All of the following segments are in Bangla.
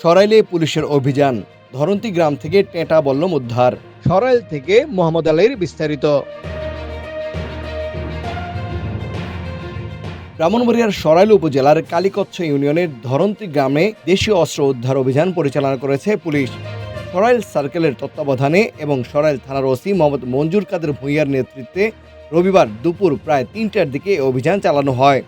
সরাইলে পুলিশের অভিযান, ধরন্তী গ্রাম থেকে টেঁটা বল্লম উদ্ধার। সরাইল থেকে মোহাম্মদ আলীর বিস্তারিত। ব্রাহ্মণবাড়িয়ার সরাইল উপজেলার কালীকচ্ছ ইউনিয়নের ধরন্তী গ্রামে দেশীয় অস্ত্র উদ্ধার অভিযান পরিচালনা করেছে পুলিশ। সরাইল সার্কেলের তত্ত্বাবধানে এবং সরাইল থানার ওসি মোহাম্মদ মঞ্জুর কাদের ভূঁইয়ার নেতৃত্বে রবিবার দুপুর প্রায় ৩টার দিকে এই অভিযান চালানো হয়।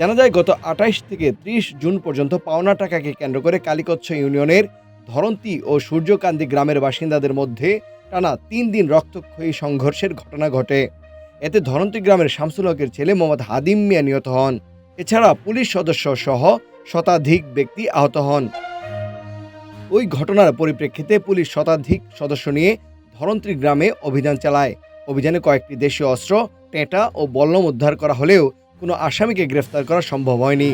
জানা যায় গত ২৮ থেকে ৩০ জুন পর্যন্ত পাওনা টাকাকে কেন্দ্র করে কালীকচ্ছ ইউনিয়নের ধরন্তী ও সূর্যকান্তি গ্রামের বাসিন্দাদের মধ্যে টানা ৩ দিন রক্তক্ষয়ী সংঘর্ষের ঘটনা ঘটে। এতে ধরন্তী গ্রামের শামসুল হকের ছেলে মোহাম্মদ হাদিম মিয়া নিহত হন। এছাড়া পুলিশ সদস্য সহ শতাধিক ব্যক্তি আহত হন। ওই ঘটনার পরিপ্রেক্ষিতে পুলিশ শতাধিক সদস্য নিয়ে ধরন্তী গ্রামে অভিযান চালায়। অভিযানে কয়েকটি দেশীয় অস্ত্র, টেঁটা ও বল্লম উদ্ধার করা হলেও কোনো আসামিকে গ্রেফতার করা সম্ভব হয়নি।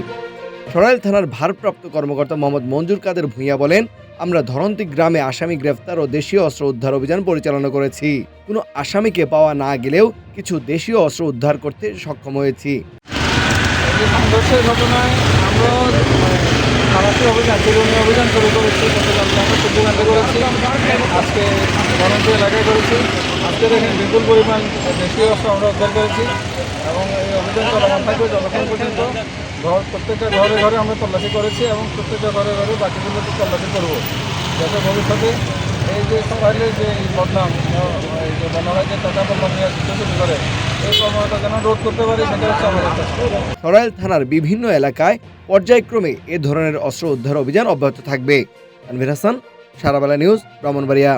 সরাইল থানার ভারপ্রাপ্ত কর্মকর্তা মোহাম্মদ মঞ্জুর কাদের ভূঁইয়া বলেন, আমরা ধরন্তী গ্রামে আসামি গ্রেফতার ও দেশীয় অস্ত্র উদ্ধার অভিযান পরিচালনা করেছি। কোনো আসামিকে পাওয়া না গেলেও কিছু দেশীয় অস্ত্র উদ্ধার করতে সক্ষম হয়েছি। সংঘর্ষের ঘটনায় আমরা খালাসি অভিযান শুরু করেছি। গতকালকে আমরা সূর্যকান্তে করেছি, আজকে ধরন্তী এলাকায় করেছি। আজকে দেখেন বিপুল পরিমাণ দেশীয় অস্ত্র আমরা উদ্ধার করেছি এবং এই অভিযান চলমান থাকবে যতক্ষণ পর্যন্ত প্রত্যেকটা ঘরে ঘরে আমরা তল্লাশি করেছি এবং প্রত্যেকটা ঘরে ঘরে বাকিগুলোকে তল্লাশি করবো, যাতে ভবিষ্যতে এই যে সবাইলের যে বদনাম, এই যে বন্যারা যে টাকা বদনাম নিয়ে শুরু করে এই কর্মটা যেন রোধ করতে পারি, সেটা হচ্ছে আমাদের চেষ্টা। সরাইল থানার বিভিন্ন এলাকায় পর্যায়ক্রমে এ ধরনের অস্ত্র উদ্ধার অভিযান অব্যাহত থাকবে। তানভীর হাসান, সারাবেলা নিউজ, ব্রাহ্মণবাড়িয়া।